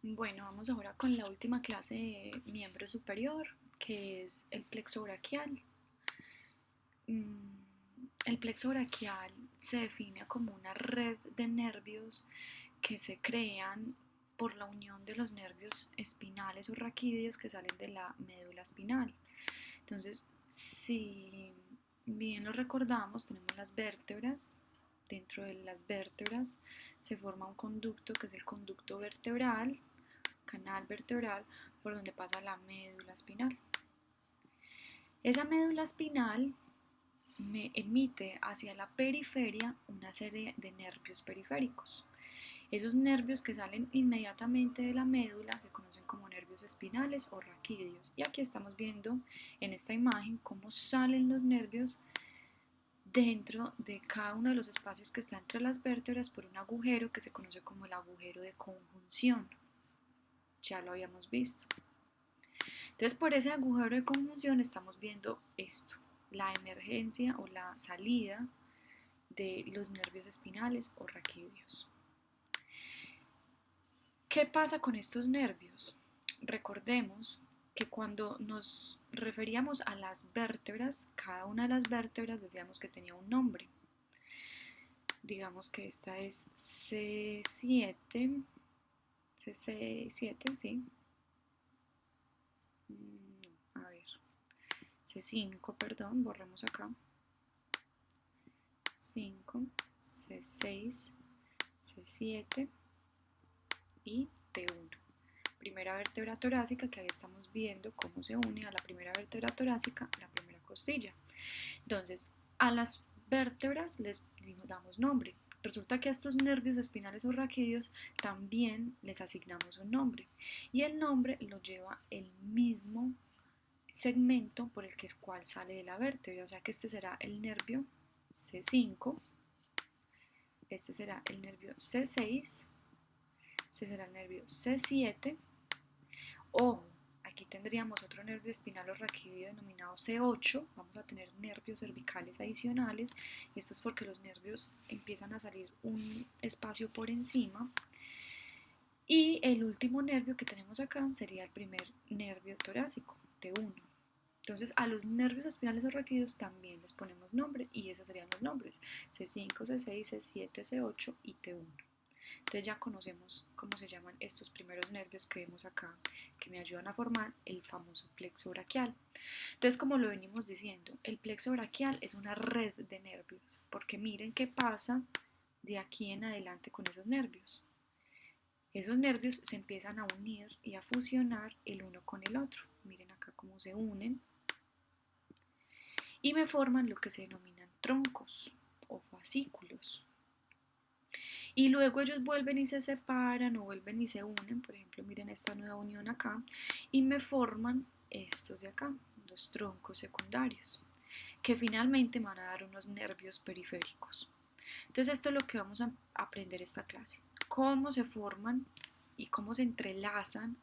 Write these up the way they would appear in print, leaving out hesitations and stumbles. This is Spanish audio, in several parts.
Bueno, vamos ahora con la última clase de miembro superior, que es el plexo braquial. El plexo braquial se define como una red de nervios que se crean por la unión de los nervios espinales o raquídeos que salen de la médula espinal. Entonces, si bien lo recordamos, tenemos las vértebras. Dentro de las vértebras se forma un conducto que es el conducto vertebral, canal vertebral, por donde pasa la médula espinal. Esa médula espinal me emite hacia la periferia una serie de nervios periféricos. Esos nervios que salen inmediatamente de la médula se conocen como nervios espinales o raquídeos. Y aquí estamos viendo en esta imagen cómo salen los nervios dentro de cada uno de los espacios que está entre las vértebras por un agujero que se conoce como el agujero de conjunción. Ya lo habíamos visto. Entonces, por ese agujero de conjunción estamos viendo esto, la emergencia o la salida de los nervios espinales o raquídeos. ¿Qué pasa con estos nervios? Recordemos que cuando nos referíamos a las vértebras, cada una de las vértebras decíamos que tenía un nombre. Digamos que esta es C7, C7, sí. A ver, C5, perdón, borramos acá. 5, C6, C7 y T1. Primera vértebra torácica, que ahí estamos viendo cómo se une a la primera vértebra torácica la primera costilla. Entonces, a las vértebras les damos nombre. Resulta que a estos nervios espinales o raquídeos también les asignamos un nombre. Y el nombre lo lleva el mismo segmento por el cual sale de la vértebra. O sea que este será el nervio C5, este será el nervio C6, este será el nervio C7. Ojo, aquí tendríamos otro nervio espinal o raquídeo denominado C8. Vamos a tener nervios cervicales adicionales. Y esto es porque los nervios empiezan a salir un espacio por encima. Y el último nervio que tenemos acá sería el primer nervio torácico, T1. Entonces a los nervios espinales o raquídeos también les ponemos nombre y esos serían los nombres: C5, C6, C7, C8 y T1. Entonces ya conocemos cómo se llaman estos primeros nervios que vemos acá, que me ayudan a formar el famoso plexo braquial. Entonces, como lo venimos diciendo, el plexo braquial es una red de nervios, porque miren qué pasa de aquí en adelante con esos nervios. Esos nervios se empiezan a unir y a fusionar el uno con el otro. Miren acá cómo se unen y me forman lo que se denominan troncos o fascículos. Y luego ellos vuelven y se separan o vuelven y se unen. Por ejemplo, miren esta nueva unión acá y me forman estos de acá, los troncos secundarios, que finalmente van a dar unos nervios periféricos. Entonces esto es lo que vamos a aprender esta clase: cómo se forman y cómo se entrelazan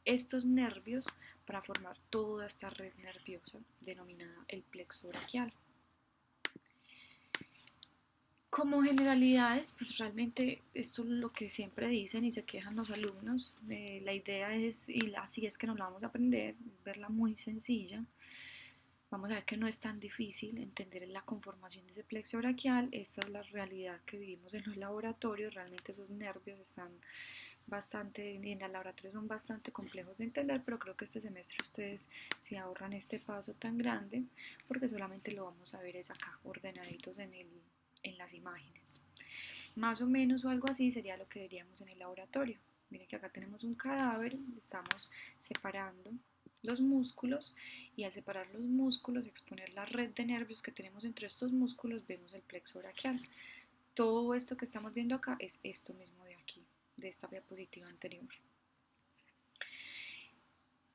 estos nervios para formar toda esta red nerviosa denominada el plexo braquial. Como generalidades, pues realmente esto es lo que siempre dicen y se quejan los alumnos. La idea es, y así es que nos la vamos a aprender, es verla muy sencilla. Vamos a ver que no es tan difícil entender la conformación de ese plexo braquial. Esta es la realidad que vivimos en los laboratorios. Realmente esos nervios están bastante, y en el laboratorio son bastante complejos de entender, pero creo que este semestre ustedes se ahorran este paso tan grande porque solamente lo vamos a ver es acá, ordenaditos en las imágenes. Más o menos o algo así sería lo que veríamos en el laboratorio. Miren que acá tenemos un cadáver, estamos separando los músculos y al separar los músculos, exponer la red de nervios que tenemos entre estos músculos, vemos el plexo braquial. Todo esto que estamos viendo acá es esto mismo de aquí, de esta diapositiva anterior.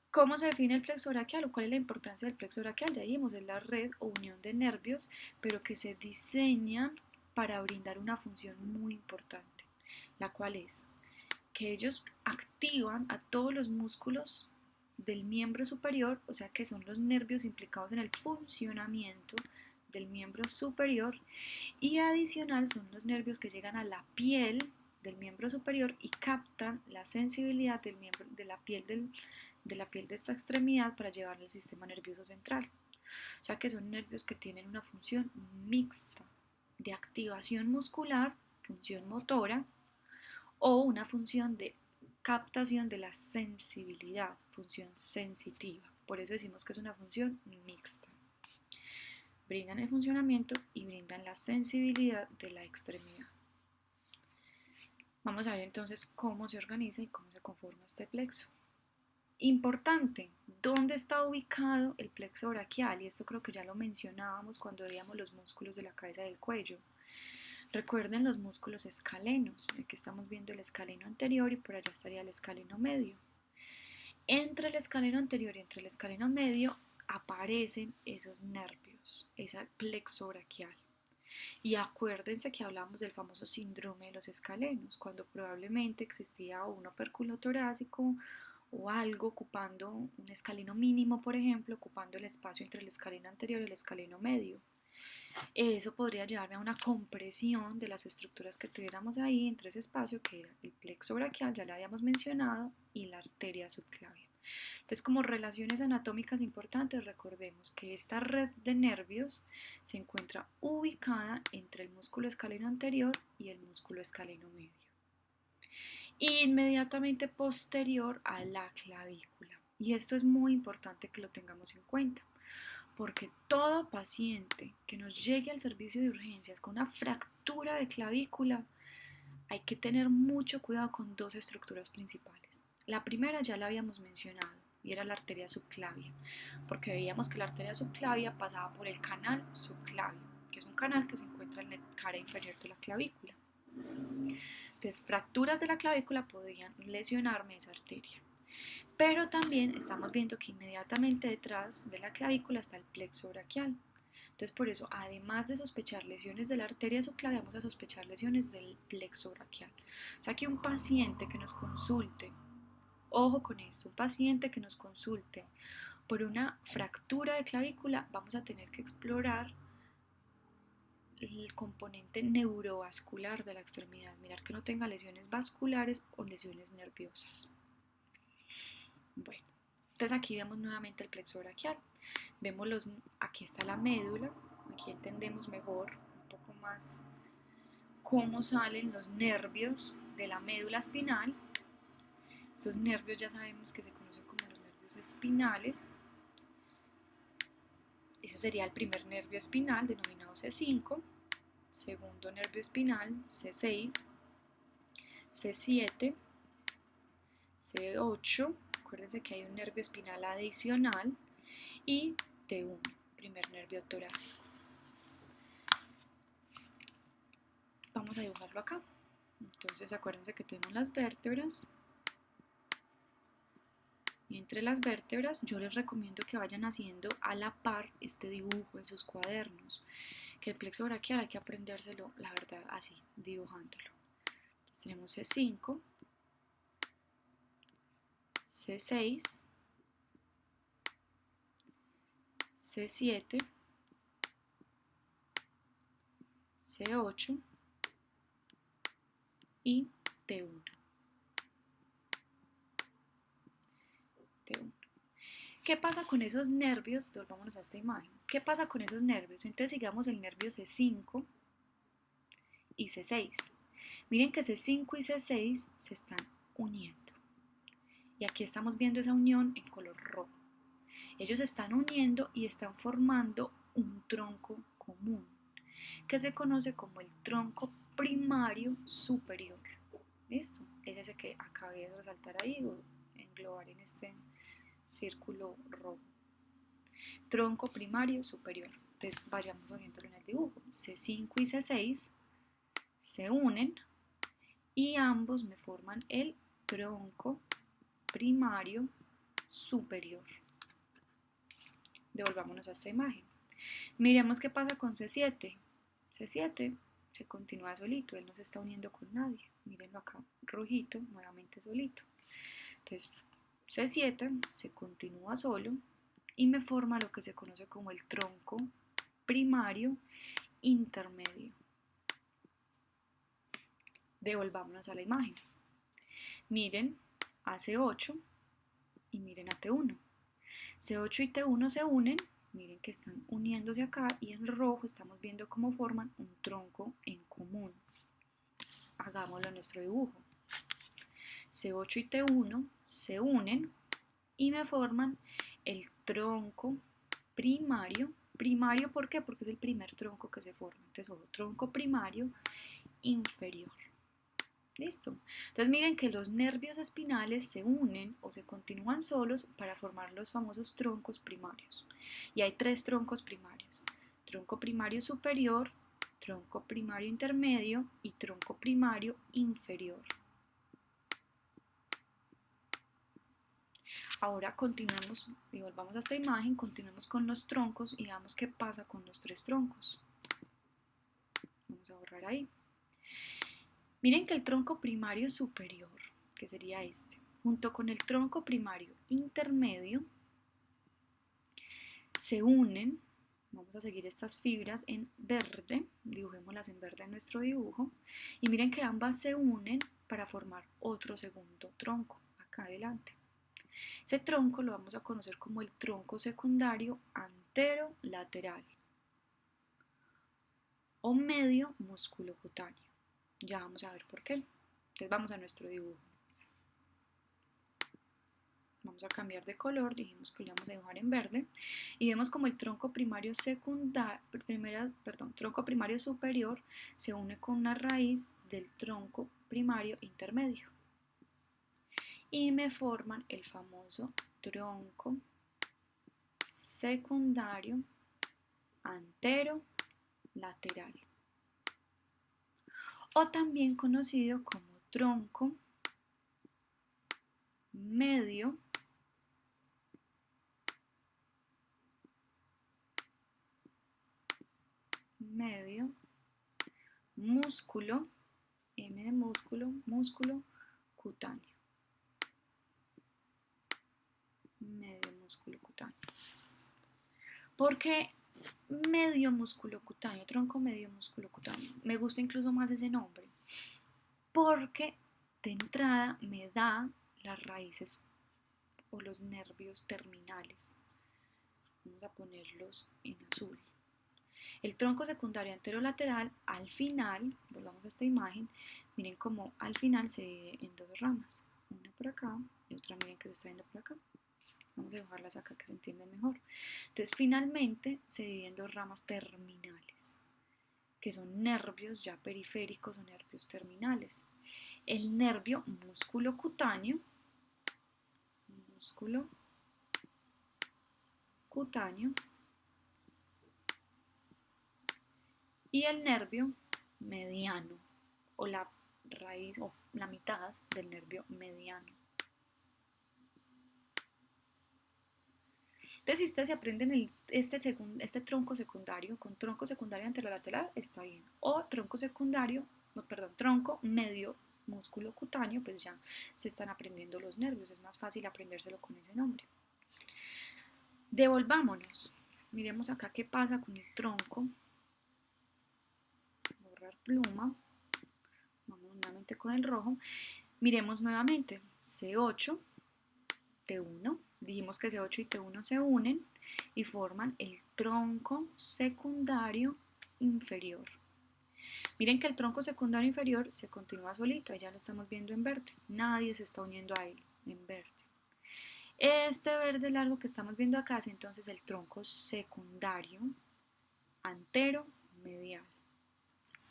¿Cómo se define el plexo braquial o cuál es la importancia del plexo braquial? Ya dijimos, es la red o unión de nervios, pero que se diseñan para brindar una función muy importante, la cual es que ellos activan a todos los músculos del miembro superior, o sea que son los nervios implicados en el funcionamiento del miembro superior, y adicional son los nervios que llegan a la piel del miembro superior y captan la sensibilidad del miembro, de la piel de esta extremidad para llevarla al sistema nervioso central. O sea que son nervios que tienen una función mixta de activación muscular, función motora, o una función de captación de la sensibilidad, función sensitiva. Por eso decimos que es una función mixta. Brindan el funcionamiento y brindan la sensibilidad de la extremidad. Vamos a ver entonces cómo se organiza y cómo se conforma este plexo. Importante, ¿dónde está ubicado el plexo braquial? Y esto creo que ya lo mencionábamos cuando veíamos los músculos de la cabeza y del cuello. Recuerden los músculos escalenos, aquí estamos viendo el escaleno anterior y por allá estaría el escaleno medio. Entre el escaleno anterior y entre el escaleno medio aparecen esos nervios, esa plexo braquial. Y acuérdense que hablamos del famoso síndrome de los escalenos, cuando probablemente existía un opérculo torácico o algo ocupando un escaleno mínimo, por ejemplo, ocupando el espacio entre el escaleno anterior y el escaleno medio. Eso podría llevarme a una compresión de las estructuras que tuviéramos ahí entre ese espacio, que era el plexo braquial, ya lo habíamos mencionado, y la arteria subclavia. Entonces, como relaciones anatómicas importantes, recordemos que esta red de nervios se encuentra ubicada entre el músculo escaleno anterior y el músculo escaleno medio, inmediatamente posterior a la clavícula. Y esto es muy importante que lo tengamos en cuenta, porque todo paciente que nos llegue al servicio de urgencias con una fractura de clavícula, hay que tener mucho cuidado con dos estructuras principales. La primera ya la habíamos mencionado y era la arteria subclavia, porque veíamos que la arteria subclavia pasaba por el canal subclavio, que es un canal que se encuentra en la cara inferior de la clavícula. Entonces, fracturas de la clavícula podrían lesionarme esa arteria. Pero también estamos viendo que inmediatamente detrás de la clavícula está el plexo braquial. Entonces, por eso, además de sospechar lesiones de la arteria subclavia, vamos a sospechar lesiones del plexo braquial. O sea que un paciente que nos consulte, ojo con esto, un paciente que nos consulte por una fractura de clavícula, vamos a tener que explorar el componente neurovascular de la extremidad, mirar que no tenga lesiones vasculares o lesiones nerviosas. Bueno, entonces aquí vemos nuevamente el plexo braquial. Vemos aquí está la médula, aquí entendemos mejor, un poco más, cómo salen los nervios de la médula espinal. Estos nervios ya sabemos que se conocen como los nervios espinales. Ese sería el primer nervio espinal, denominado C5. Segundo nervio espinal, C6, C7, C8. Acuérdense que hay un nervio espinal adicional. Y T1, primer nervio torácico. Vamos a dibujarlo acá. Entonces acuérdense que tenemos las vértebras. Y entre las vértebras yo les recomiendo que vayan haciendo a la par este dibujo en sus cuadernos. Que el plexo braquial hay que aprendérselo, la verdad, así, dibujándolo. Entonces tenemos C5, C6, C7, C8 y T1. ¿Qué pasa con esos nervios? Volvámonos a esta imagen. ¿Qué pasa con esos nervios? Entonces sigamos el nervio C5 y C6. Miren que C5 y C6 se están uniendo. Y aquí estamos viendo esa unión en color rojo. Ellos se están uniendo y están formando un tronco común, que se conoce como el tronco primario superior. ¿Listo? Es ese que acabé de resaltar ahí o englobar en este círculo rojo. Tronco primario superior. Entonces vayamos haciéndolo en el dibujo. C5 y C6 se unen y ambos me forman el tronco primario superior. Devolvámonos a esta imagen. Miremos qué pasa con C7. C7 se continúa solito, él no se está uniendo con nadie. Mírenlo acá, rojito, nuevamente solito. Entonces, C7 se continúa solo y me forma lo que se conoce como el tronco primario intermedio. Devolvámonos a la imagen. Miren a C8 y miren a T1. C8 y T1 se unen, miren que están uniéndose acá y en rojo estamos viendo cómo forman un tronco en común. Hagámoslo en nuestro dibujo. C8 y T1 se unen y me forman el tronco primario. Primario, ¿por qué? Porque es el primer tronco que se forma. Entonces, tronco primario inferior. ¿Listo? Entonces miren que los nervios espinales se unen o se continúan solos para formar los famosos troncos primarios. Y hay 3 troncos primarios. Tronco primario superior, tronco primario intermedio y tronco primario inferior. Ahora continuamos y volvamos a esta imagen, continuemos con los troncos y veamos qué pasa con los 3 troncos. Vamos a borrar ahí. Miren que el tronco primario superior, que sería este, junto con el tronco primario intermedio, se unen. Vamos a seguir estas fibras en verde, dibujémoslas en verde en nuestro dibujo, y miren que ambas se unen para formar otro segundo tronco, acá adelante. Ese tronco lo vamos a conocer como el tronco secundario anterolateral o medio músculo cutáneo. Ya vamos a ver por qué. Entonces vamos a nuestro dibujo. Vamos a cambiar de color, dijimos que lo vamos a dibujar en verde y vemos como el tronco primario tronco primario superior se une con una raíz del tronco primario intermedio y me forman el famoso tronco secundario anterolateral o también conocido como tronco medio músculo, M de músculo cutáneo. Medio músculo cutáneo. ¿Por qué medio músculo cutáneo? Tronco medio músculo cutáneo. Me gusta incluso más ese nombre. Porque de entrada me da las raíces o los nervios terminales. Vamos a ponerlos en azul. El tronco secundario anterolateral al final, volvamos a esta imagen, miren cómo al final se divide en 2 ramas. Una por acá y otra miren que se está viendo por acá. Vamos a dibujarlas acá que se entiende mejor. Entonces finalmente se divide en 2 ramas terminales, que son nervios ya periféricos o nervios terminales. El nervio músculo cutáneo y el nervio mediano o la raíz o la mitad del nervio mediano. Entonces, si ustedes se aprenden este tronco secundario con tronco secundario anterolateral, está bien. O tronco medio músculo cutáneo, pues ya se están aprendiendo los nervios. Es más fácil aprendérselo con ese nombre. Devolvámonos. Miremos acá qué pasa con el tronco. Borrar pluma. Vamos nuevamente con el rojo. Miremos nuevamente. C8, T1. Dijimos que C8 y T1 se unen y forman el tronco secundario inferior. Miren que el tronco secundario inferior se continúa solito, ahí ya lo estamos viendo en verde. Nadie se está uniendo a él en verde. Este verde largo que estamos viendo acá es entonces el tronco secundario anteromedial,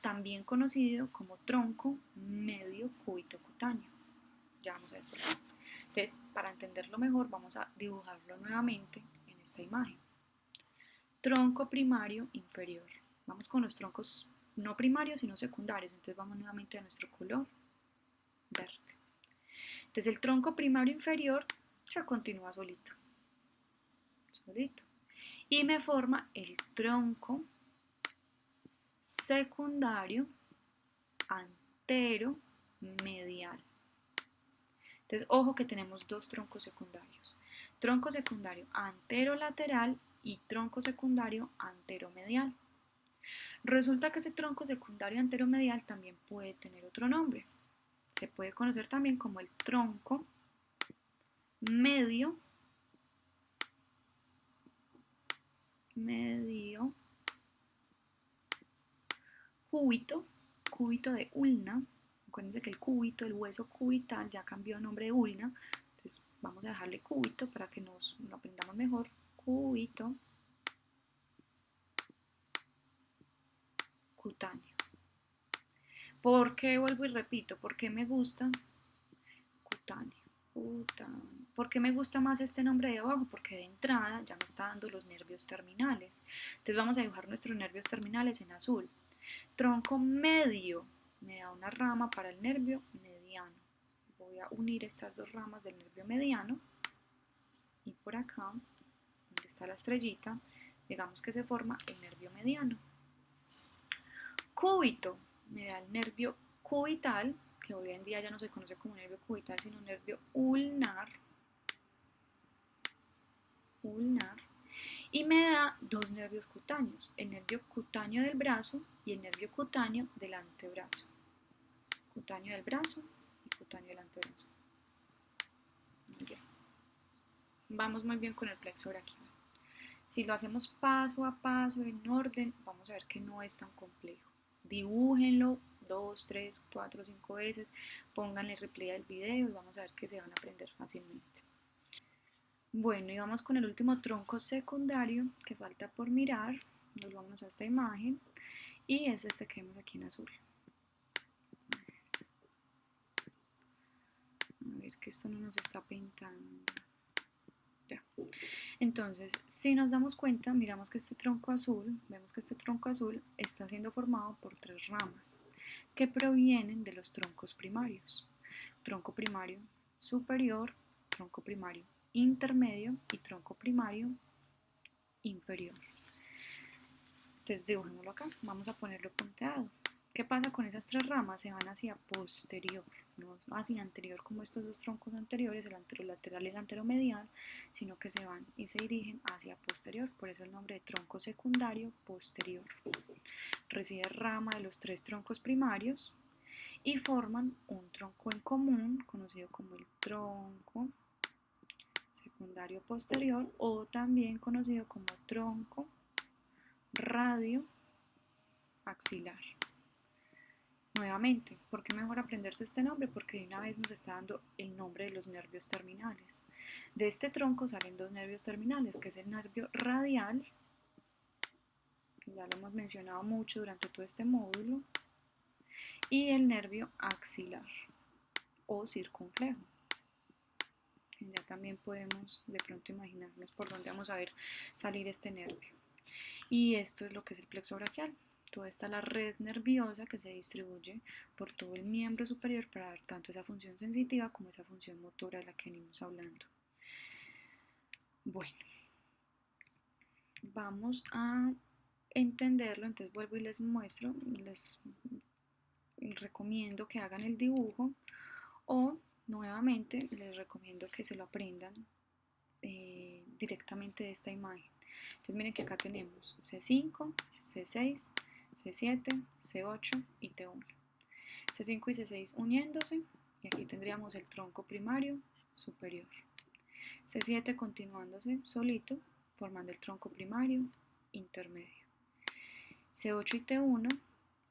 también conocido como tronco medio cúbito cutáneo. Ya vamos a ver. Entonces, para entenderlo mejor, vamos a dibujarlo nuevamente en esta imagen. Tronco primario inferior. Vamos con los troncos no primarios, sino secundarios. Entonces, vamos nuevamente a nuestro color verde. Entonces, el tronco primario inferior se continúa solito. Y me forma el tronco secundario anteromedial. Entonces, ojo que tenemos 2 troncos secundarios. Tronco secundario anterolateral y tronco secundario anteromedial. Resulta que ese tronco secundario anteromedial también puede tener otro nombre. Se puede conocer también como el tronco medio cúbito de ulna. Acuérdense que el cúbito, el hueso cubital, ya cambió de nombre de ulna. Entonces vamos a dejarle cúbito para que nos lo aprendamos mejor. Cúbito cutáneo. ¿Por qué vuelvo y repito? ¿Por qué me gusta cutáneo? ¿Por qué me gusta más este nombre de abajo? Porque de entrada ya me está dando los nervios terminales. Entonces vamos a dibujar nuestros nervios terminales en azul. Tronco medio me da una rama para el nervio mediano. Voy a unir estas dos ramas del nervio mediano y por acá, donde está la estrellita, digamos que se forma el nervio mediano. Cúbito me da el nervio cubital, que hoy en día ya no se conoce como nervio cubital, sino nervio ulnar, y me da dos nervios cutáneos, el nervio cutáneo del brazo y el nervio cutáneo del antebrazo. Cutáneo del brazo y cutáneo del antebrazo. Muy bien. Vamos muy bien con el plexo braquial. Si lo hacemos paso a paso en orden, vamos a ver que no es tan complejo. Dibújenlo 2, 3, 4, 5 veces, pónganle replay al video y vamos a ver que se van a aprender fácilmente. Bueno, y vamos con el último tronco secundario que falta por mirar. Volvamos a esta imagen y es este que vemos aquí en azul. A ver que esto no nos está pintando. Ya. Entonces, si nos damos cuenta, miramos que este tronco azul, vemos que este tronco azul está siendo formado por tres ramas que provienen de los troncos primarios. Tronco primario superior, tronco primario intermedio y tronco primario inferior. Entonces dibujémoslo acá, vamos a ponerlo punteado. ¿Qué pasa con esas tres ramas? Se van hacia posterior, no hacia anterior como estos dos troncos anteriores, el anterolateral y el anteromedial, sino que se van y se dirigen hacia posterior, por eso el nombre de tronco secundario posterior. Recibe rama de los tres troncos primarios y forman un tronco en común, conocido como el tronco secundario posterior o también conocido como tronco radio axilar. Nuevamente, ¿por qué mejor aprenderse este nombre? Porque de una vez nos está dando el nombre de los nervios terminales. De este tronco salen dos nervios terminales, que es el nervio radial, que ya lo hemos mencionado mucho durante todo este módulo, y el nervio axilar o circunflejo. Ya también podemos de pronto imaginarnos por dónde vamos a ver salir este nervio. Y esto es lo que es el plexo braquial. Toda esta la red nerviosa que se distribuye por todo el miembro superior para dar tanto esa función sensitiva como esa función motora de la que venimos hablando. Bueno, vamos a entenderlo, entonces vuelvo y les muestro, les recomiendo que hagan el dibujo o nuevamente les recomiendo que se lo aprendan directamente de esta imagen. Entonces miren que acá tenemos C5, C6, C7, C8 y T1. C5 y C6 uniéndose y aquí tendríamos el tronco primario superior. C7 continuándose solito formando el tronco primario intermedio. C8 y T1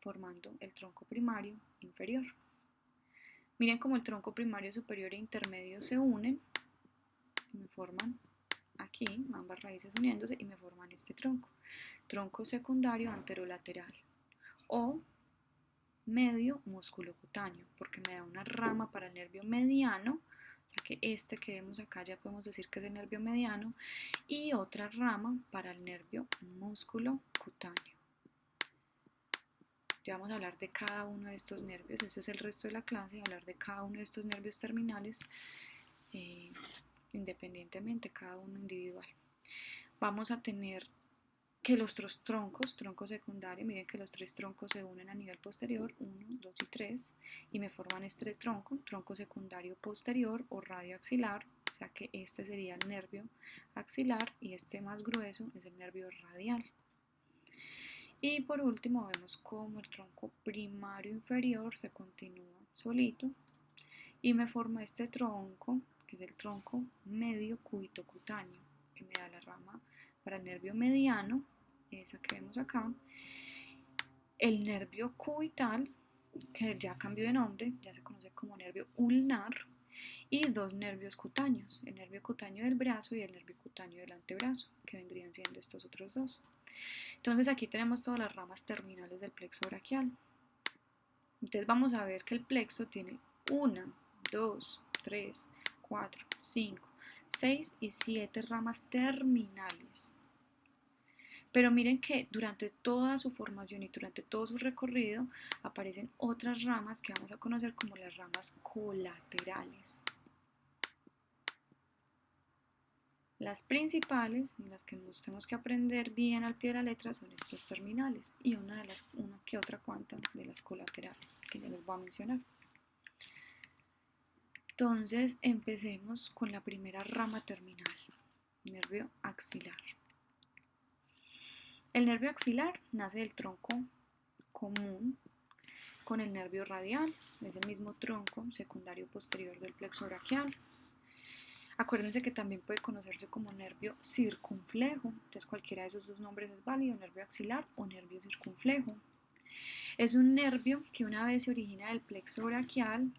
formando el tronco primario inferior. Miren cómo el tronco primario superior e intermedio se unen y me forman aquí ambas raíces uniéndose y me forman este tronco. Tronco secundario anterolateral o medio músculo cutáneo, porque me da una rama para el nervio mediano, o sea que este que vemos acá ya podemos decir que es el nervio mediano, y otra rama para el nervio músculo cutáneo. Ya vamos a hablar de cada uno de estos nervios, este es el resto de la clase, hablar de cada uno de estos nervios terminales independientemente, cada uno individual. Vamos a tener que los tres troncos, tronco secundario, miren que los tres troncos se unen a nivel posterior, 1, 2 y 3, y me forman este tronco, tronco secundario posterior o radio axilar, o sea que este sería el nervio axilar y este más grueso es el nervio radial. Y por último vemos cómo el tronco primario inferior se continúa solito y me forma este tronco, que es el tronco medio cúbito cutáneo, que me da la rama para el nervio mediano, esa que vemos acá, el nervio cubital, que ya cambió de nombre, ya se conoce como nervio ulnar, y dos nervios cutáneos, el nervio cutáneo del brazo y el nervio cutáneo del antebrazo, que vendrían siendo estos otros dos. Entonces aquí tenemos todas las ramas terminales del plexo braquial. Entonces vamos a ver que el plexo tiene 1, 2, 3, 4, 5, 6 y 7 ramas terminales. Pero miren que durante toda su formación y durante todo su recorrido aparecen otras ramas que vamos a conocer como las ramas colaterales. Las principales, y las que nos tenemos que aprender bien al pie de la letra, son estas terminales y una que otra cuanta de las colaterales, que ya les voy a mencionar. Entonces empecemos con la primera rama terminal, nervio axilar. El nervio axilar nace del tronco común con el nervio radial, es el mismo tronco secundario posterior del plexo braquial. Acuérdense que también puede conocerse como nervio circunflejo, entonces cualquiera de esos dos nombres es válido, nervio axilar o nervio circunflejo. Es un nervio que una vez se origina del plexo braquial,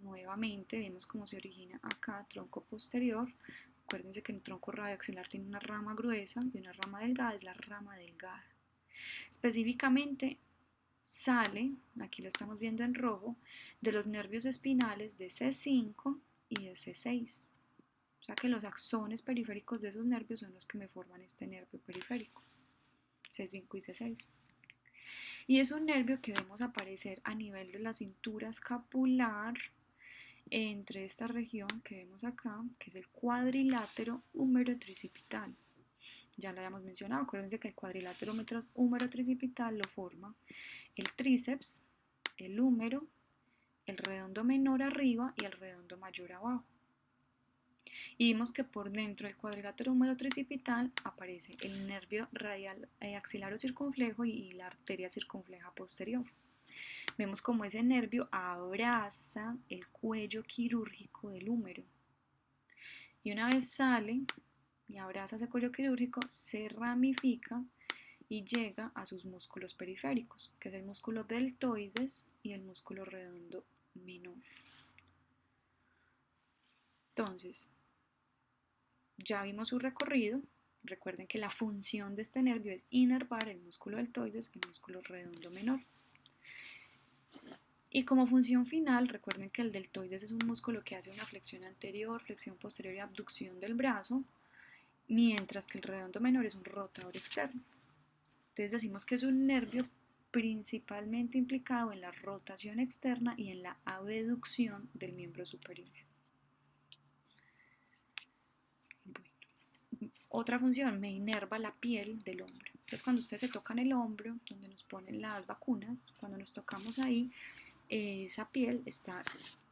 nuevamente vemos cómo se origina acá, tronco posterior. Acuérdense que el tronco radioaxilar tiene una rama gruesa y una rama delgada, es la rama delgada. Específicamente sale, aquí lo estamos viendo en rojo, de los nervios espinales de C5 y de C6. O sea que los axones periféricos de esos nervios son los que me forman este nervio periférico, C5 y C6. Y es un nervio que vemos aparecer a nivel de la cintura escapular, entre esta región que vemos acá, que es el cuadrilátero húmero-tricipital. Ya lo habíamos mencionado, acuérdense que el cuadrilátero húmero-tricipital lo forma el tríceps, el húmero, el redondo menor arriba y el redondo mayor abajo. Y vimos que por dentro del cuadrilátero húmero-tricipital aparece el nervio radial axilar o circunflejo y la arteria circunfleja posterior. Vemos como ese nervio abraza el cuello quirúrgico del húmero. Y una vez sale y abraza ese cuello quirúrgico, se ramifica y llega a sus músculos periféricos, que es el músculo deltoides y el músculo redondo menor. Entonces, ya vimos su recorrido. Recuerden que la función de este nervio es inervar el músculo deltoides y el músculo redondo menor. Y como función final, recuerden que el deltoides es un músculo que hace una flexión anterior, flexión posterior y abducción del brazo, mientras que el redondo menor es un rotador externo. Entonces decimos que es un nervio principalmente implicado en la rotación externa y en la abducción del miembro superior. Bueno, otra función, me inerva la piel del hombro. Entonces cuando ustedes se tocan el hombro, donde nos ponen las vacunas, cuando nos tocamos ahí, esa piel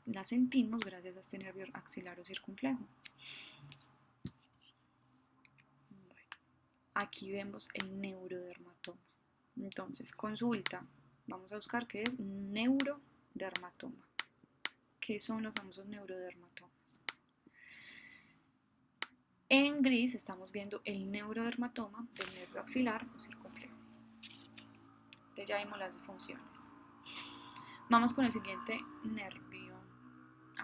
la sentimos gracias a este nervio axilar o circunflejo. Bueno, aquí vemos el neurodermatoma. Entonces, consulta. Vamos a buscar qué es neurodermatoma. ¿Qué son los famosos neurodermatomas? En gris estamos viendo el neurodermatoma del nervio axilar o circunflejo. Entonces ya vimos las funciones. Vamos con el siguiente nervio.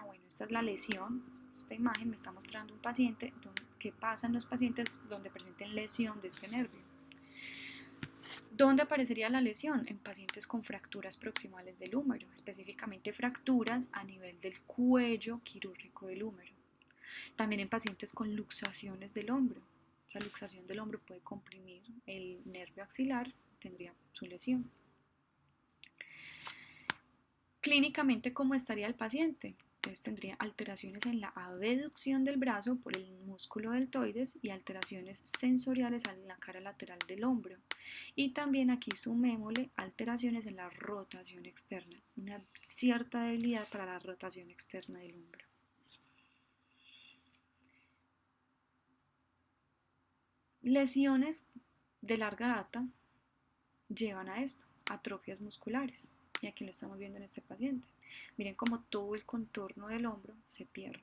Bueno, esta es la lesión. Esta imagen me está mostrando un paciente qué pasa en los pacientes donde presenten lesión de este nervio. ¿Dónde aparecería la lesión? En pacientes con fracturas proximales del húmero, específicamente fracturas a nivel del cuello quirúrgico del húmero. También en pacientes con luxaciones del hombro. Esa luxación del hombro puede comprimir el nervio axilar, tendría su lesión. Clínicamente, ¿cómo estaría el paciente? Entonces tendría alteraciones en la abducción del brazo por el músculo deltoides y alteraciones sensoriales en la cara lateral del hombro. Y también aquí sumémosle alteraciones en la rotación externa, una cierta debilidad para la rotación externa del hombro. Lesiones de larga data llevan a esto, atrofias musculares. Y aquí lo estamos viendo en este paciente. Miren cómo todo el contorno del hombro se pierde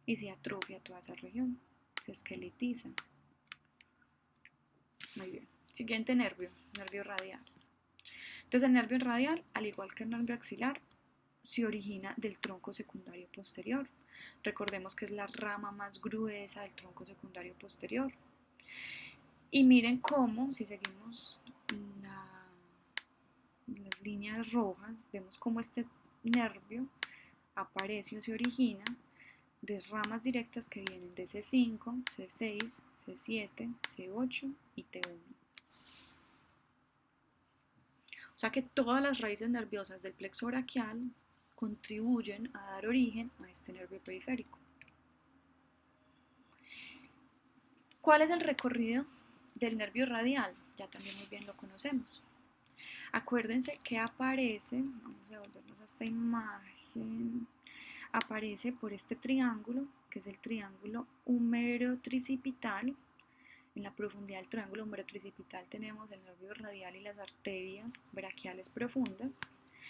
y se atrofia toda esa región, se esqueletiza. Muy bien. Siguiente nervio, nervio radial. Entonces el nervio radial, al igual que el nervio axilar, se origina del tronco secundario posterior. Recordemos que es la rama más gruesa del tronco secundario posterior. Y miren cómo, si seguimos las líneas rojas, vemos cómo este nervio aparece o se origina de ramas directas que vienen de C5, C6, C7, C8 y T1. O sea que todas las raíces nerviosas del plexo braquial contribuyen a dar origen a este nervio periférico. ¿Cuál es el recorrido del nervio radial? Ya también muy bien lo conocemos. Acuérdense que aparece, vamos a volvernos a esta imagen, aparece por este triángulo, que es el triángulo húmero-tricipital. En la profundidad del triángulo húmero-tricipital tenemos el nervio radial y las arterias braquiales profundas.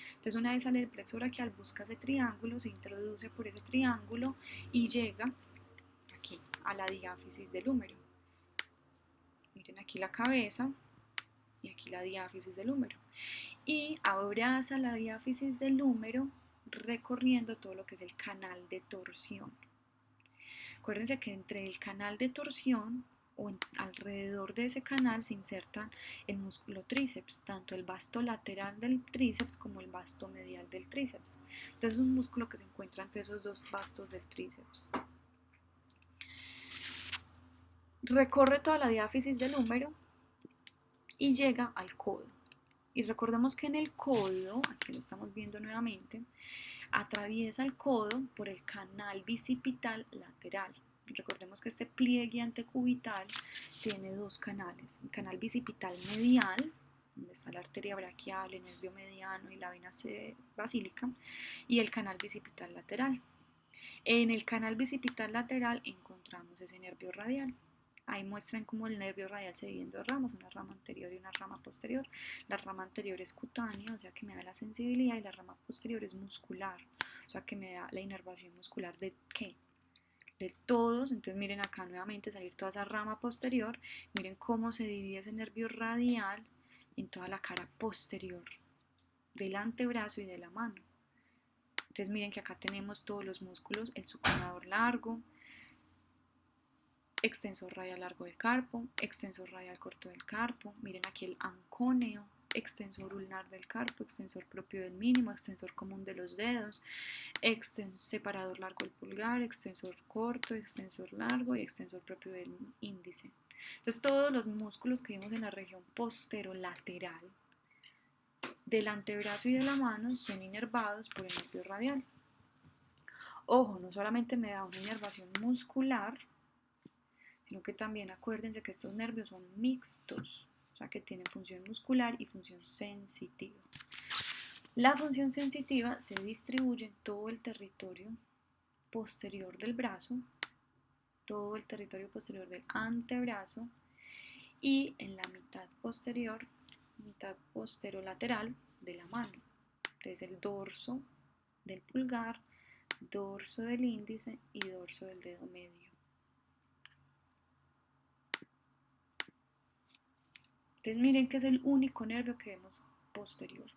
Entonces una vez sale el plexo braquial, busca ese triángulo, se introduce por ese triángulo y llega aquí a la diáfisis del húmero. Miren aquí la cabeza y aquí la diáfisis del húmero. Y abraza la diáfisis del húmero recorriendo todo lo que es el canal de torsión. Acuérdense que entre el canal de torsión o alrededor de ese canal se inserta el músculo tríceps, tanto el vasto lateral del tríceps como el vasto medial del tríceps. Entonces es un músculo que se encuentra entre esos dos vastos del tríceps. Recorre toda la diáfisis del húmero y llega al codo. Y recordemos que en el codo, aquí lo estamos viendo nuevamente, atraviesa el codo por el canal bicipital lateral. Recordemos que este pliegue antecubital tiene dos canales, el canal bicipital medial, donde está la arteria braquial, el nervio mediano y la vena basílica, y el canal bicipital lateral. En el canal bicipital lateral encontramos ese nervio radial. Ahí muestran cómo el nervio radial se divide en dos ramas, una rama anterior y una rama posterior. La rama anterior es cutánea, o sea que me da la sensibilidad, y la rama posterior es muscular, o sea que me da la inervación muscular de ¿qué? De todos. Entonces miren acá nuevamente salir toda esa rama posterior, miren cómo se divide ese nervio radial en toda la cara posterior del antebrazo y de la mano. Entonces miren que acá tenemos todos los músculos, el supinador largo, extensor radial largo del carpo, extensor radial corto del carpo, miren aquí el ancóneo, extensor ulnar del carpo, extensor propio del mínimo, extensor común de los dedos, separador largo del pulgar, extensor corto, extensor largo y extensor propio del índice. Entonces todos los músculos que vimos en la región posterolateral del antebrazo y de la mano son inervados por el nervio radial. Ojo, no solamente me da una inervación muscular, sino que también acuérdense que estos nervios son mixtos, o sea que tienen función muscular y función sensitiva. La función sensitiva se distribuye en todo el territorio posterior del brazo, todo el territorio posterior del antebrazo y en la mitad posterolateral de la mano. Entonces el dorso del pulgar, dorso del índice y dorso del dedo medio. Entonces miren que es el único nervio que vemos posterior.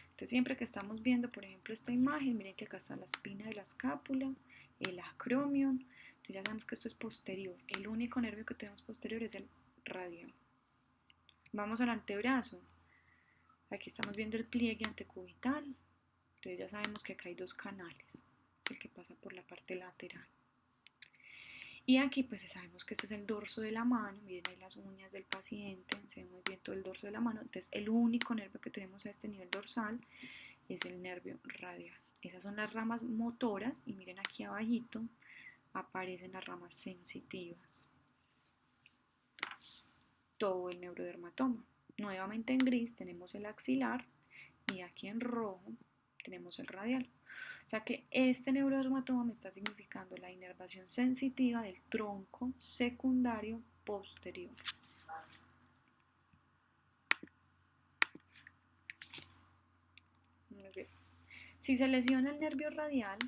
Entonces siempre que estamos viendo, por ejemplo, esta imagen, miren que acá está la espina de la escápula, el acromion. Entonces ya sabemos que esto es posterior. El único nervio que tenemos posterior es el radial. Vamos al antebrazo. Aquí estamos viendo el pliegue antecubital. Entonces ya sabemos que acá hay dos canales. Es el que pasa por la parte lateral. Y aquí pues sabemos que este es el dorso de la mano, miren ahí las uñas del paciente, se ve muy bien todo el dorso de la mano. Entonces el único nervio que tenemos a este nivel dorsal es el nervio radial. Esas son las ramas motoras y miren aquí abajito aparecen las ramas sensitivas. Todo el neurodermatoma. Nuevamente en gris tenemos el axilar y aquí en rojo tenemos el radial. O sea que este neurodermatoma me está significando la inervación sensitiva del tronco secundario posterior. Si se lesiona el nervio radial,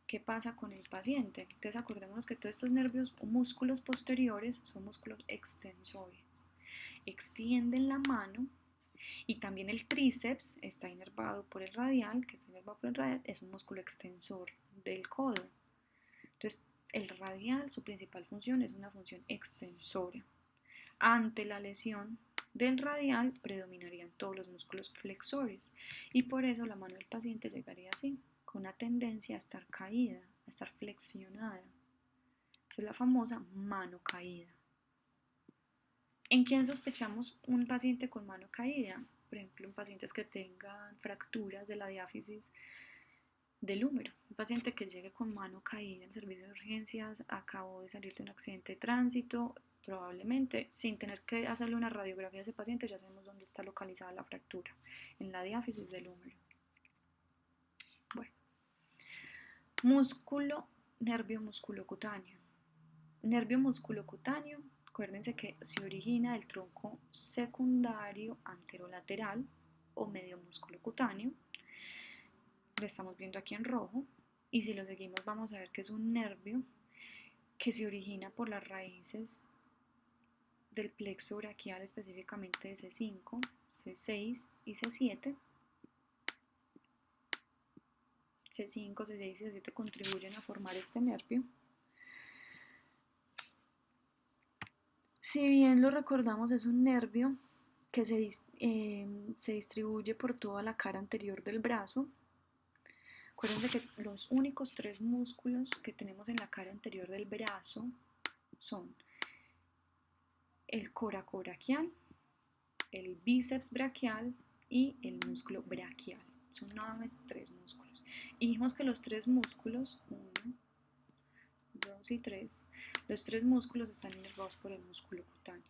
¿qué pasa con el paciente? Entonces acordémonos que todos estos nervios o músculos posteriores son músculos extensores. Extienden la mano y también el tríceps está inervado por el radial, es un músculo extensor del codo. Entonces, el radial, su principal función es una función extensora. Ante la lesión del radial predominarían todos los músculos flexores y por eso la mano del paciente llegaría así, con una tendencia a estar caída, a estar flexionada. Esa es la famosa mano caída. ¿En quién sospechamos un paciente con mano caída? Por ejemplo, en pacientes que tengan fracturas de la diáfisis del húmero. Un paciente que llegue con mano caída en servicio de urgencias, acabó de salir de un accidente de tránsito, probablemente sin tener que hacerle una radiografía a ese paciente ya sabemos dónde está localizada la fractura, en la diáfisis del húmero. Bueno, nervio musculocutáneo. Nervio musculocutáneo, acuérdense que se origina del tronco secundario anterolateral o medio músculo cutáneo. Lo estamos viendo aquí en rojo y si lo seguimos vamos a ver que es un nervio que se origina por las raíces del plexo braquial, específicamente de C5, C6 y C7. C5, C6 y C7 contribuyen a formar este nervio. Si bien lo recordamos, es un nervio que se distribuye por toda la cara anterior del brazo. Acuérdense que los únicos 3 músculos que tenemos en la cara anterior del brazo son el coracobraquial, el bíceps braquial y el músculo braquial. Son nada más 3 músculos. Y dijimos que los 3 músculos, 1, 2 y 3, los 3 músculos están inervados por el músculo cutáneo.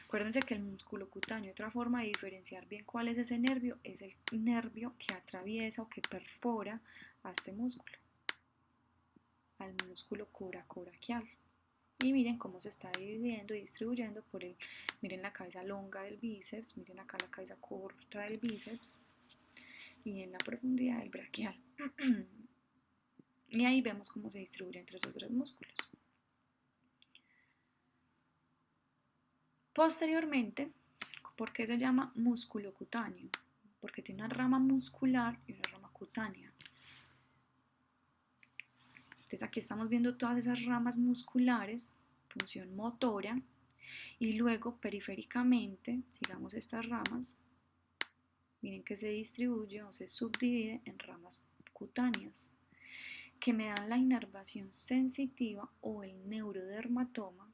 Acuérdense que el músculo cutáneo, otra forma de diferenciar bien cuál es ese nervio, es el nervio que atraviesa o que perfora a este músculo, al músculo coracobraquial. Y miren cómo se está dividiendo y distribuyendo por el, miren la cabeza longa del bíceps, miren acá la cabeza corta del bíceps y en la profundidad del braquial. Y ahí vemos cómo se distribuye entre esos 3 músculos. Posteriormente, ¿por qué se llama músculo cutáneo? Porque tiene una rama muscular y una rama cutánea. Entonces aquí estamos viendo todas esas ramas musculares, función motora, y luego periféricamente, sigamos estas ramas, miren que se distribuye o se subdivide en ramas cutáneas, que me dan la inervación sensitiva o el neurodermatoma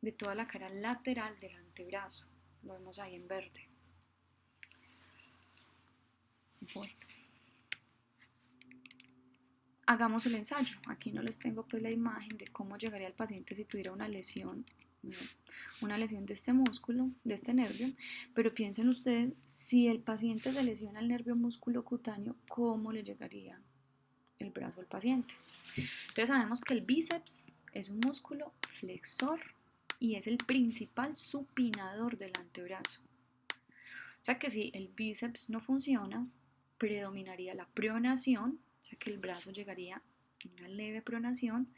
de toda la cara lateral del antebrazo. Lo vemos ahí en verde. Bueno, hagamos el ensayo. Aquí no les tengo pues la imagen de cómo llegaría el paciente si tuviera una lesión de este músculo, de este nervio, pero piensen ustedes, si el paciente se lesiona el nervio musculocutáneo, ¿cómo le llegaría el brazo al paciente? Entonces sabemos que el bíceps es un músculo flexor y es el principal supinador del antebrazo. O sea que si el bíceps no funciona, predominaría la pronación, o sea que el brazo llegaría en una leve pronación.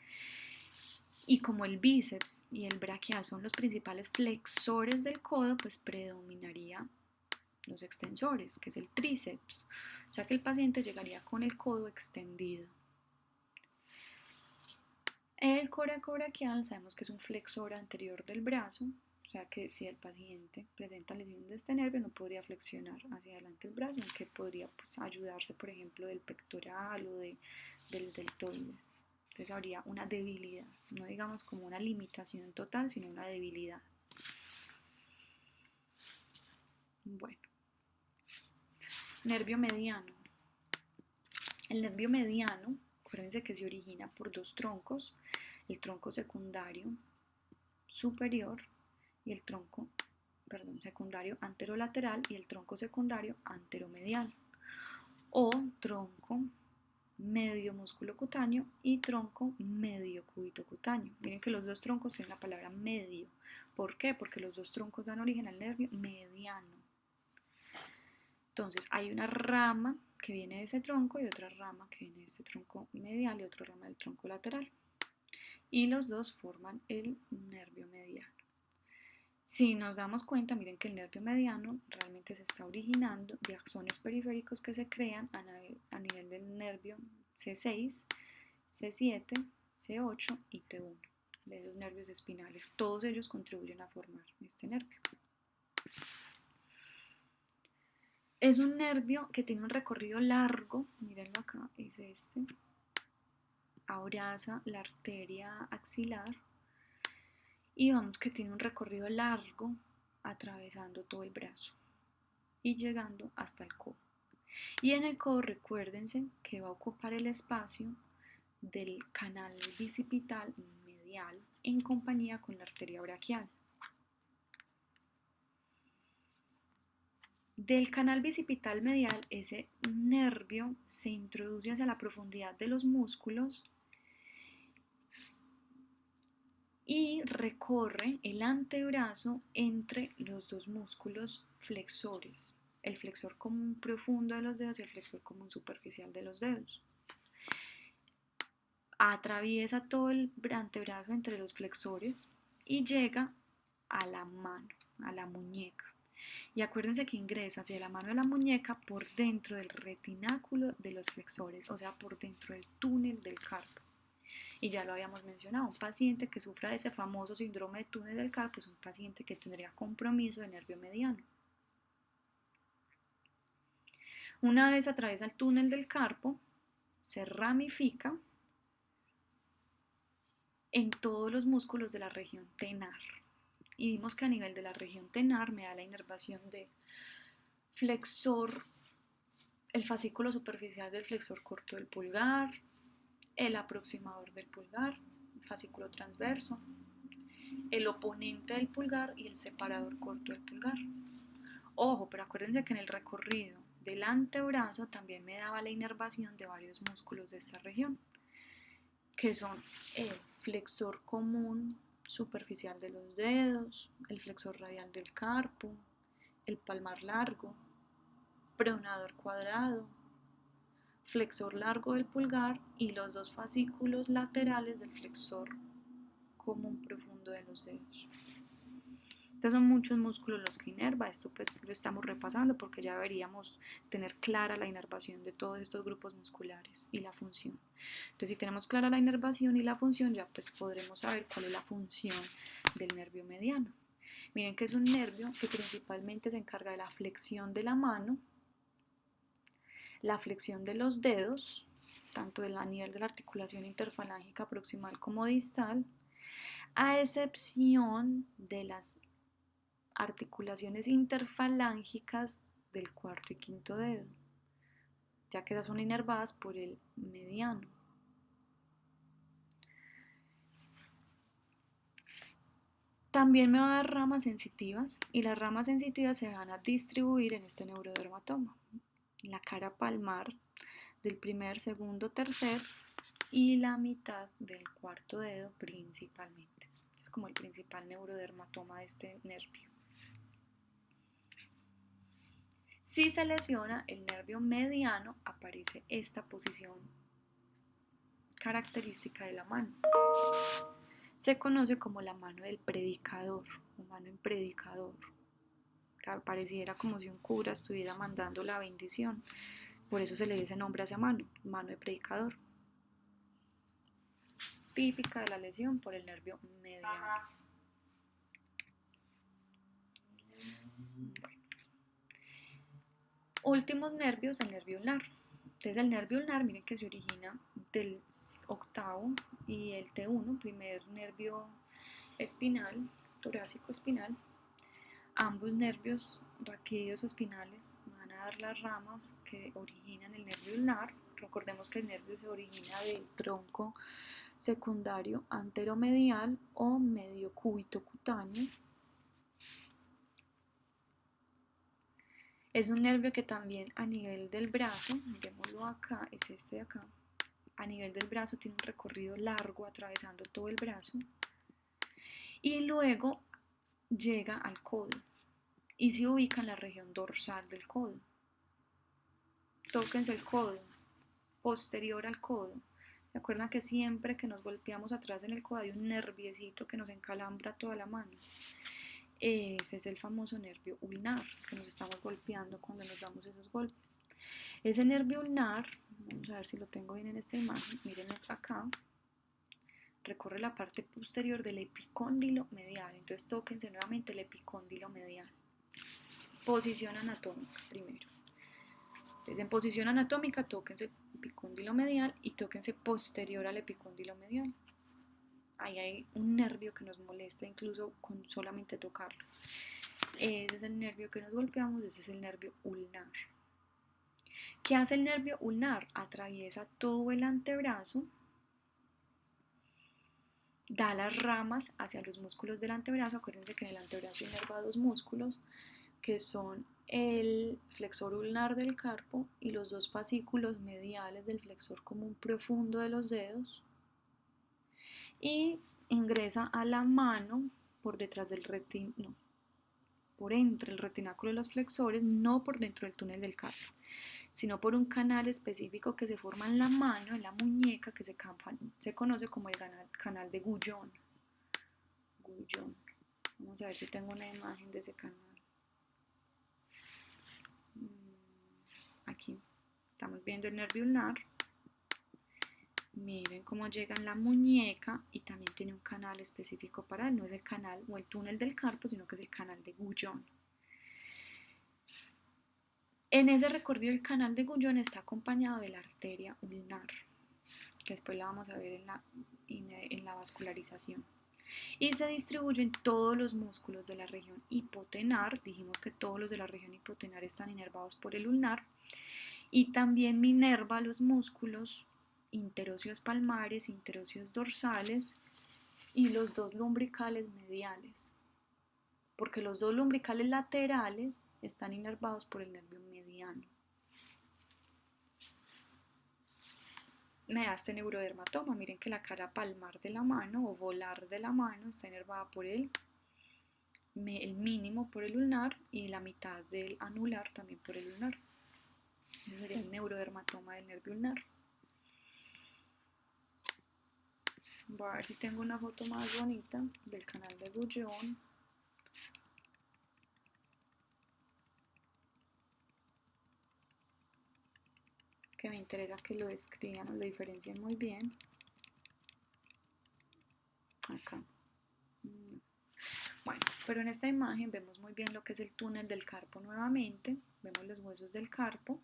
Y como el bíceps y el braquial son los principales flexores del codo, pues predominaría los extensores, que es el tríceps. O sea que el paciente llegaría con el codo extendido. El coracobraquial sabemos que es un flexor anterior del brazo, o sea que si el paciente presenta lesión de este nervio no podría flexionar hacia adelante el brazo, aunque podría pues, ayudarse, por ejemplo, del pectoral o del deltoides. Entonces habría una debilidad, no digamos como una limitación total, sino una debilidad. Bueno, nervio mediano. El nervio mediano, acuérdense que se origina por 2 troncos, el tronco secundario superior y el tronco, secundario anterolateral y el tronco secundario anteromedial, o tronco medio músculo cutáneo y tronco medio cúbito cutáneo. Miren que los 2 troncos tienen la palabra medio. ¿Por qué? Porque los 2 troncos dan origen al nervio mediano. Entonces hay una rama que viene de ese tronco y otra rama que viene de este tronco medial y otra rama del tronco lateral. Y los dos forman el nervio mediano. Si nos damos cuenta, miren que el nervio mediano realmente se está originando de axones periféricos que se crean a nivel del nervio C6, C7, C8 y T1, de los nervios espinales. Todos ellos contribuyen a formar este nervio. Es un nervio que tiene un recorrido largo, mírenlo acá, es este, abraza la arteria axilar y vamos que tiene un recorrido largo atravesando todo el brazo y llegando hasta el codo. Y en el codo recuérdense que va a ocupar el espacio del canal bicipital medial en compañía con la arteria braquial. Del canal bicipital medial, ese nervio se introduce hacia la profundidad de los músculos y recorre el antebrazo entre los dos músculos flexores, el flexor común profundo de los dedos y el flexor común superficial de los dedos. Atraviesa todo el antebrazo entre los flexores y llega a la mano, a la muñeca. Y acuérdense que ingresa hacia la mano de la muñeca por dentro del retináculo de los flexores, o sea, por dentro del túnel del carpo. Y ya lo habíamos mencionado, un paciente que sufra de ese famoso síndrome de túnel del carpo es un paciente que tendría compromiso de nervio mediano. Una vez atraviesa el túnel del carpo, se ramifica en todos los músculos de la región tenar. Y vimos que a nivel de la región tenar me da la inervación de flexor, el fascículo superficial del flexor corto del pulgar, el aproximador del pulgar, el fascículo transverso, el oponente del pulgar y el separador corto del pulgar. Ojo, pero acuérdense que en el recorrido del antebrazo también me daba la inervación de varios músculos de esta región, que son el flexor común superficial de los dedos, el flexor radial del carpo, el palmar largo, pronador cuadrado, flexor largo del pulgar y los dos fascículos laterales del flexor común profundo de los dedos. Estos son muchos músculos los que inerva, esto pues lo estamos repasando porque ya deberíamos tener clara la inervación de todos estos grupos musculares y la función. Entonces si tenemos clara la inervación y la función ya pues podremos saber cuál es la función del nervio mediano. Miren que es un nervio que principalmente se encarga de la flexión de la mano, la flexión de los dedos, tanto a nivel de la articulación interfalángica proximal como distal, a excepción de las articulaciones interfalángicas del cuarto y quinto dedo, ya que esas son inervadas por el mediano. También me va a dar ramas sensitivas y las ramas sensitivas se van a distribuir en este neurodermatoma, en la cara palmar del primer, segundo, tercer y la mitad del cuarto dedo principalmente. Es como el principal neurodermatoma de este nervio. Si se lesiona el nervio mediano, aparece esta posición característica de la mano. Se conoce como la mano del predicador o mano en predicador. Pareciera como si un cura estuviera mandando la bendición. Por eso se le dice nombre a esa mano, mano de predicador. Típica de la lesión por el nervio mediano. Últimos nervios, el nervio ulnar. Entonces el nervio ulnar, miren que se origina del octavo y el T1, primer nervio espinal, torácico espinal. Ambos nervios raquídeos o espinales van a dar las ramas que originan el nervio ulnar. Recordemos que el nervio se origina del tronco secundario anteromedial o medio cúbito cutáneo. Es un nervio que también a nivel del brazo, miremoslo acá, es este de acá, a nivel del brazo tiene un recorrido largo atravesando todo el brazo y luego llega al codo y se ubica en la región dorsal del codo. tóquense el codo, posterior al codo. ¿Se acuerdan que siempre que nos golpeamos atrás en el codo hay un nerviecito que nos encalambra toda la mano? Ese es el famoso nervio ulnar, que nos estamos golpeando cuando nos damos esos golpes. Ese nervio ulnar, vamos a ver si lo tengo bien en esta imagen, miren acá, recorre la parte posterior del epicóndilo medial. Entonces tóquense nuevamente el epicóndilo medial. Posición anatómica primero. Entonces en posición anatómica tóquense el epicóndilo medial y tóquense posterior al epicóndilo medial. Ahí hay un nervio que nos molesta incluso con solamente tocarlo. Ese es el nervio que nos golpeamos, ese es el nervio ulnar. ¿Qué hace el nervio ulnar? Atraviesa todo el antebrazo, da las ramas hacia los músculos del antebrazo. Acuérdense que en el antebrazo inerva dos músculos, que son el flexor ulnar del carpo y los dos fascículos mediales del flexor común profundo de los dedos, y ingresa a la mano por detrás del por entre el retináculo de los flexores, no por dentro del túnel del carpo, sino por un canal específico que se forma en la mano, en la muñeca, que se conoce como el canal de Guyon. Vamos a ver si tengo una imagen de ese canal. Aquí estamos viendo el nervio ulnar. Miren cómo llega en la muñeca y también tiene un canal específico para él. No es el canal o el túnel del carpo, sino que es el canal de Guyon. En ese recorrido del canal de Guyon está acompañado de la arteria ulnar, que después la vamos a ver en la vascularización. Y se distribuye en todos los músculos de la región hipotenar. Dijimos que todos los de la región hipotenar están inervados por el ulnar. Y también inerva los músculos interóseos palmares, interóseos dorsales y los dos lumbricales mediales, porque los dos lumbricales laterales están inervados por el nervio mediano. Me da este neurodermatoma. Miren que la cara palmar de la mano o volar de la mano está inervada por el mínimo por el ulnar y la mitad del anular también por el ulnar. Ese sería el neurodermatoma del nervio ulnar. Voy a ver si tengo una foto más bonita del canal de Guyon. Que me interesa que lo describan o lo diferencien muy bien. Acá. Bueno, pero en esta imagen vemos muy bien lo que es el túnel del carpo nuevamente. Vemos los huesos del carpo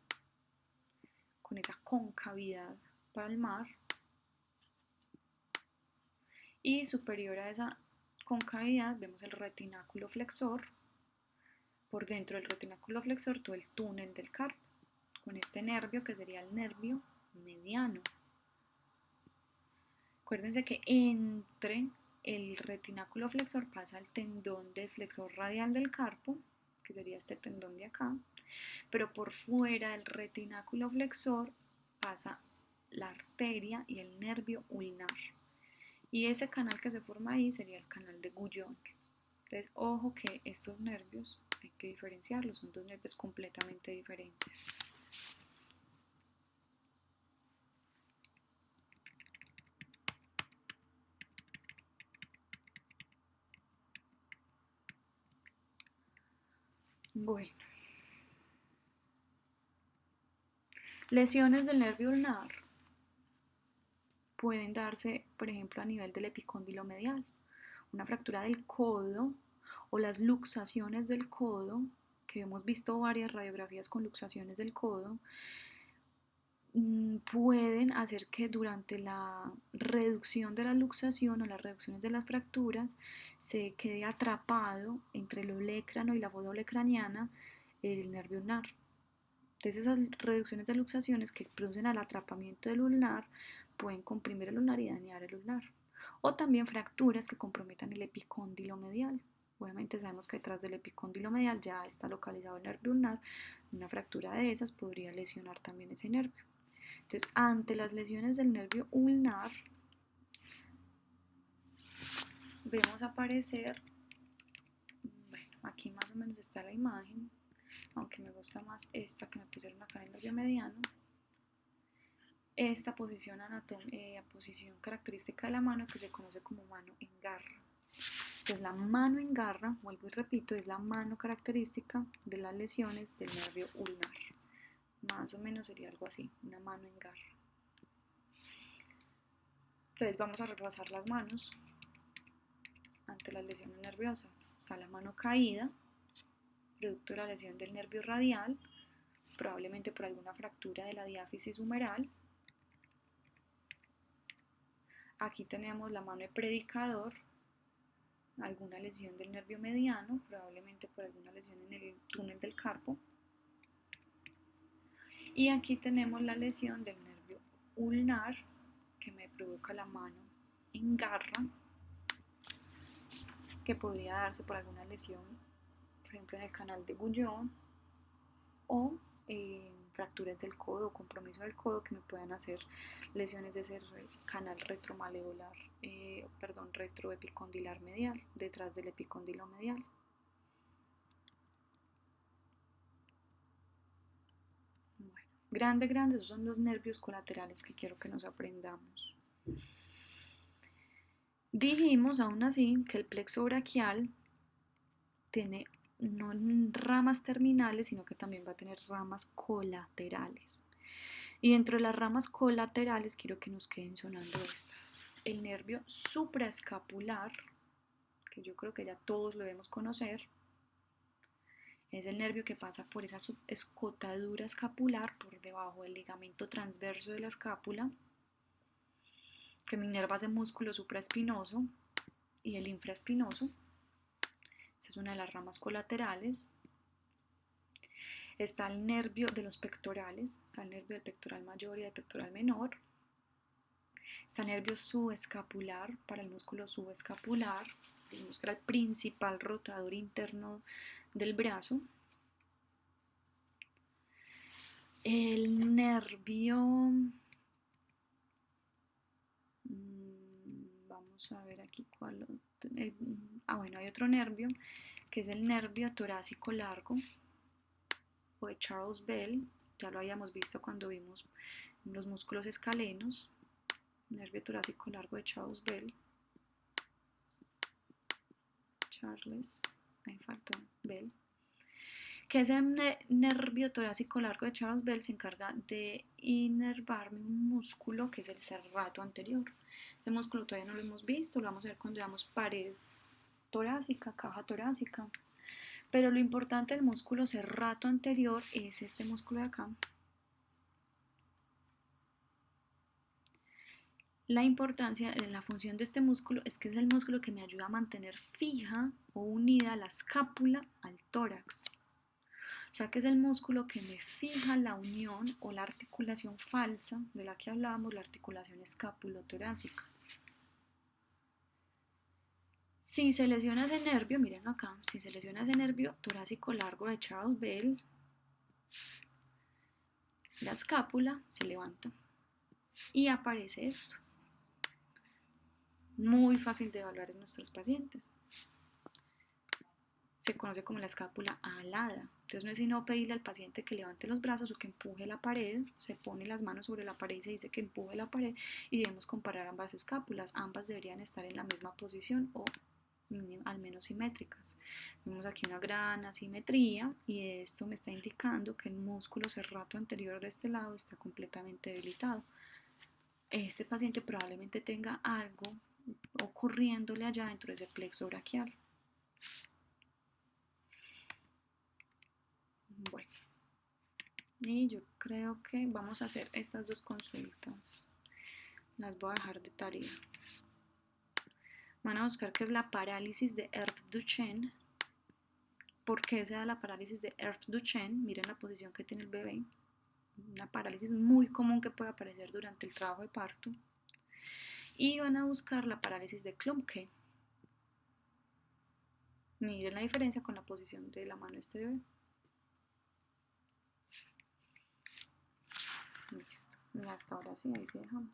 con esa concavidad palmar. Y superior a esa concavidad vemos el retináculo flexor. Por dentro del retináculo flexor todo el túnel del carpo, con este nervio que sería el nervio mediano. Acuérdense que entre el retináculo flexor pasa el tendón del flexor radial del carpo, que sería este tendón de acá, pero por fuera del retináculo flexor pasa la arteria y el nervio ulnar. Y ese canal que se forma ahí sería el canal de Guyon. Entonces, ojo que estos nervios hay que diferenciarlos, son dos nervios completamente diferentes. Bueno, lesiones del nervio ulnar pueden darse, por ejemplo, a nivel del epicóndilo medial, una fractura del codo o las luxaciones del codo, que hemos visto varias radiografías con luxaciones del codo, pueden hacer que durante la reducción de la luxación o las reducciones de las fracturas se quede atrapado entre el olecrano y la fosa olecraniana el nervio ulnar. Entonces esas reducciones de luxaciones que producen al atrapamiento del ulnar pueden comprimir el ulnar y dañar el ulnar. O también fracturas que comprometan el epicóndilo medial. Obviamente sabemos que detrás del epicóndilo medial ya está localizado el nervio ulnar. Una fractura de esas podría lesionar también ese nervio. Entonces, ante las lesiones del nervio ulnar, vemos aparecer, bueno, aquí más o menos está la imagen, aunque me gusta más esta que me pusieron acá en el nervio mediano, esta posición, posición característica de la mano que se conoce como mano en garra. Entonces la mano en garra, vuelvo y repito, es la mano característica de las lesiones del nervio ulnar. Más o menos sería algo así, una mano en garra. Entonces vamos a repasar las manos ante las lesiones nerviosas. Está la mano caída, producto de la lesión del nervio radial, probablemente por alguna fractura de la diáfisis humeral. Aquí tenemos la mano de predicador, alguna lesión del nervio mediano, probablemente por alguna lesión en el túnel del carpo. Y aquí tenemos la lesión del nervio ulnar, que me provoca la mano en garra, que podría darse por alguna lesión, por ejemplo en el canal de Guyon, o fracturas del codo o compromiso del codo que me puedan hacer lesiones de ese canal retroepicondilar medial, detrás del epicóndilo medial. Bueno, esos son los nervios colaterales que quiero que nos aprendamos. Dijimos aún así que el plexo braquial tiene no ramas terminales, sino que también va a tener ramas colaterales. Y dentro de las ramas colaterales quiero que nos queden sonando estas. El nervio supraescapular, que yo creo que ya todos lo debemos conocer, es el nervio que pasa por esa escotadura escapular, por debajo del ligamento transverso de la escápula, que me inerva ese músculo supraespinoso y el infraespinoso. Esta es una de las ramas colaterales. Está el nervio de los pectorales, está el nervio del pectoral mayor y del pectoral menor. Está el nervio subescapular para el músculo subescapular, dijimos que era el principal rotador interno del brazo. El nervio, vamos a ver aquí cuál, bueno, hay otro nervio que es el nervio torácico largo o de Charles Bell, ya lo habíamos visto cuando vimos los músculos escalenos, nervio torácico largo de Charles Bell, Bell, que ese nervio torácico largo de Charles Bell se encarga de inervarme un músculo que es el serrato anterior. Ese músculo todavía no lo hemos visto, lo vamos a ver cuando veamos pared torácica, caja torácica. Pero lo importante del músculo serrato anterior es este músculo de acá. La importancia de la función de este músculo es que es el músculo que me ayuda a mantener fija o unida la escápula al tórax. O sea que es el músculo que me fija la unión o la articulación falsa de la que hablábamos, la articulación escápulo-torácica. Si se lesiona ese nervio, miren acá, si se lesiona ese nervio torácico largo de Charles Bell, la escápula se levanta y aparece esto. Muy fácil de evaluar en nuestros pacientes. Se conoce como la escápula alada. Entonces no es sino pedirle al paciente que levante los brazos o que empuje la pared, se pone las manos sobre la pared y se dice que empuje la pared y debemos comparar ambas escápulas. Ambas deberían estar en la misma posición o al menos simétricas. Vemos aquí una gran asimetría y esto me está indicando que el músculo serrato anterior de este lado está completamente debilitado. Este paciente probablemente tenga algo ocurriéndole allá dentro de ese plexo braquial. Bueno, y yo creo que vamos a hacer estas dos consultas. Las voy a dejar de tarea. Van a buscar qué es la parálisis de Ehlers-Danlos. ¿Por qué se da la parálisis de Ehlers-Danlos? Miren la posición que tiene el bebé. Una parálisis muy común que puede aparecer durante el trabajo de parto. Y van a buscar la parálisis de Klumpke. Miren la diferencia con la posición de la mano de este bebé. Listo. Y hasta ahora sí, ahí sí dejamos.